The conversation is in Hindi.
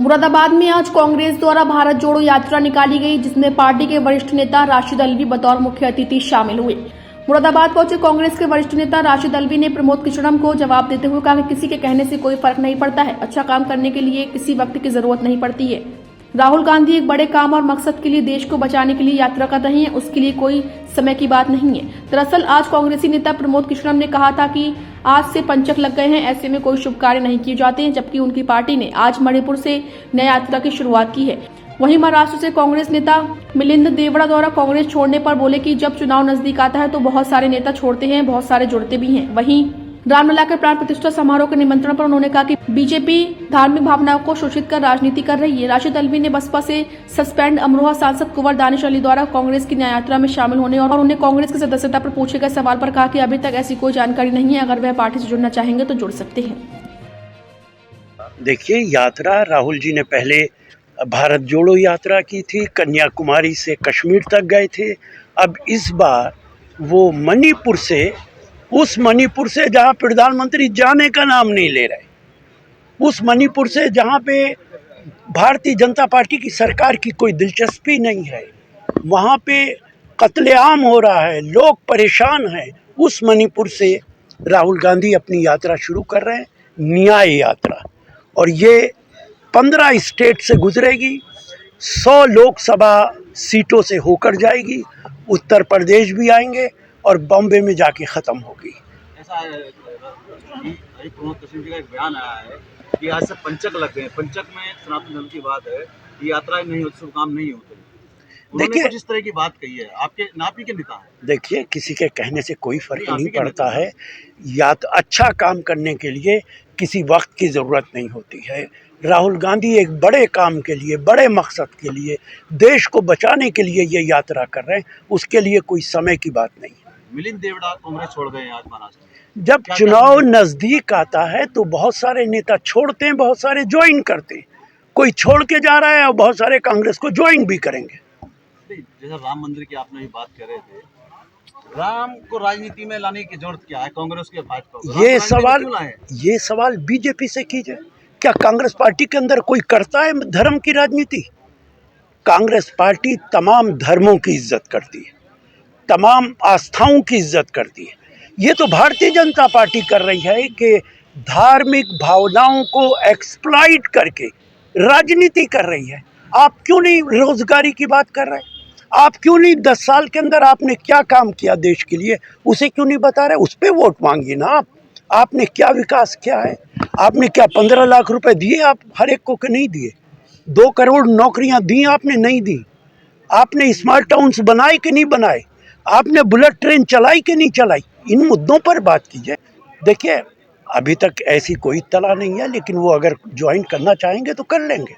मुरादाबाद में आज कांग्रेस द्वारा भारत जोड़ो यात्रा निकाली गई, जिसमें पार्टी के वरिष्ठ नेता राशिद अल्वी बतौर मुख्य अतिथि शामिल हुए। मुरादाबाद पहुंचे कांग्रेस के वरिष्ठ नेता राशिद अल्वी ने प्रमोद किशोरम को जवाब देते हुए कहा कि किसी के कहने से कोई फर्क नहीं पड़ता है। अच्छा काम करने के लिए किसी वक्त की जरूरत नहीं पड़ती है। राहुल गांधी एक बड़े काम और मकसद के लिए देश को बचाने के लिए यात्रा कर रहे हैं, उसके लिए कोई समय की बात नहीं है। दरअसल आज कांग्रेसी नेता प्रमोद किशोरम ने कहा था कि आज से पंचक लग गए हैं, ऐसे में कोई शुभ कार्य नहीं किए जाते हैं, जबकि उनकी पार्टी ने आज मणिपुर से नई यात्रा की शुरुआत की है। वहीं महाराष्ट्र से कांग्रेस नेता मिलिंद देवड़ा द्वारा कांग्रेस छोड़ने पर बोले कि जब चुनाव नजदीक आता है तो बहुत सारे नेता छोड़ते हैं, बहुत सारे जुड़ते भी हैं। वहीं रामलला के प्राण प्रतिष्ठा समारोह के निमंत्रण पर उन्होंने कहा कि बीजेपी धार्मिक भावनाओं को शोषित कर राजनीति कर रही है। राशिद अल्वी ने बसपा से सस्पेंड अमरोहा सांसद कुंवर दानिश अली द्वारा कांग्रेस की न्याय यात्रा में शामिल होने और उन्हें कांग्रेस की सदस्यता पर पूछे गए सवाल पर कहा कि अभी तक ऐसी कोई जानकारी नहीं है, अगर वह पार्टी से जुड़ना चाहेंगे तो जुड़ सकते हैं। देखिए, यात्रा राहुल जी ने पहले भारत जोड़ो यात्रा की थी, कन्याकुमारी से कश्मीर तक गए थे। अब इस बार वो मणिपुर से, उस मणिपुर से जहाँ प्रधानमंत्री जाने का नाम नहीं ले रहे, उस मणिपुर से जहाँ पे भारतीय जनता पार्टी की सरकार की कोई दिलचस्पी नहीं है, वहाँ पे कत्लेआम हो रहा है, लोग परेशान हैं, उस मणिपुर से राहुल गांधी अपनी यात्रा शुरू कर रहे हैं, न्याय यात्रा। और ये 15 स्टेट से गुजरेगी, 100 लोकसभा सीटों से होकर जाएगी, उत्तर प्रदेश भी आएंगे और बॉम्बे में जाके ख़त्म होगी। ऐसा प्रमोद किशोरम जी का एक बयान आया है कि आज से पंचक लग गए। पंचक में सनातन धर्म की बात है, यात्राएं नहीं होती, शुभ काम नहीं होते। देखिए, कुछ इस तरह की बात कही है, आपके नापी के नेता है। देखिए, किसी के कहने से कोई फर्क नहीं पड़ता है। या तो अच्छा काम करने के लिए किसी वक्त की ज़रूरत नहीं होती है। राहुल गांधी एक बड़े काम के लिए, बड़े मकसद के लिए, देश को बचाने के लिए ये यात्रा कर रहे हैं, उसके लिए कोई समय की बात नहीं है। मिलिंद देवड़ा कांग्रेस छोड़ गए आज महाराष्ट्र में। जब चुनाव नज़दीक आता है तो बहुत सारे नेता छोड़ते हैं, बहुत सारे ज्वाइन करते हैं। कोई छोड़ के जा रहा है और बहुत सारे कांग्रेस को ज्वाइन भी करेंगे। जैसे राम मंदिर की आपने बात कर रहे थे, राम को राजनीति में लाने की जरूरत क्या है कांग्रेस के भाजपा को? ये सवाल बीजेपी से कीजिए। क्या कांग्रेस पार्टी के अंदर कोई करता है धर्म की राजनीति? कांग्रेस पार्टी तमाम धर्मों की इज्जत करती है, तमाम आस्थाओं की इज्जत करती है। ये तो भारतीय जनता पार्टी कर रही है कि धार्मिक भावनाओं को एक्सप्लॉइट करके राजनीति कर रही है। आप क्यों नहीं रोजगारी की बात कर रहे हैं? आप क्यों नहीं 10 साल के अंदर आपने क्या काम किया देश के लिए, उसे क्यों नहीं बता रहे? उस पर वोट मांगिए ना। आपने क्या विकास किया है? आपने क्या 15 लाख रुपए दिए? आप हर एक को नहीं दिए। 2 करोड़ नौकरियां दी आपने? नहीं दी। आपने स्मार्ट टाउन्स बनाए कि नहीं बनाए? आपने बुलेट ट्रेन चलाई कि नहीं चलाई? इन मुद्दों पर बात कीजिए। देखिए, अभी तक ऐसी कोई इत्तला नहीं है, लेकिन वो अगर ज्वाइन करना चाहेंगे तो कर लेंगे।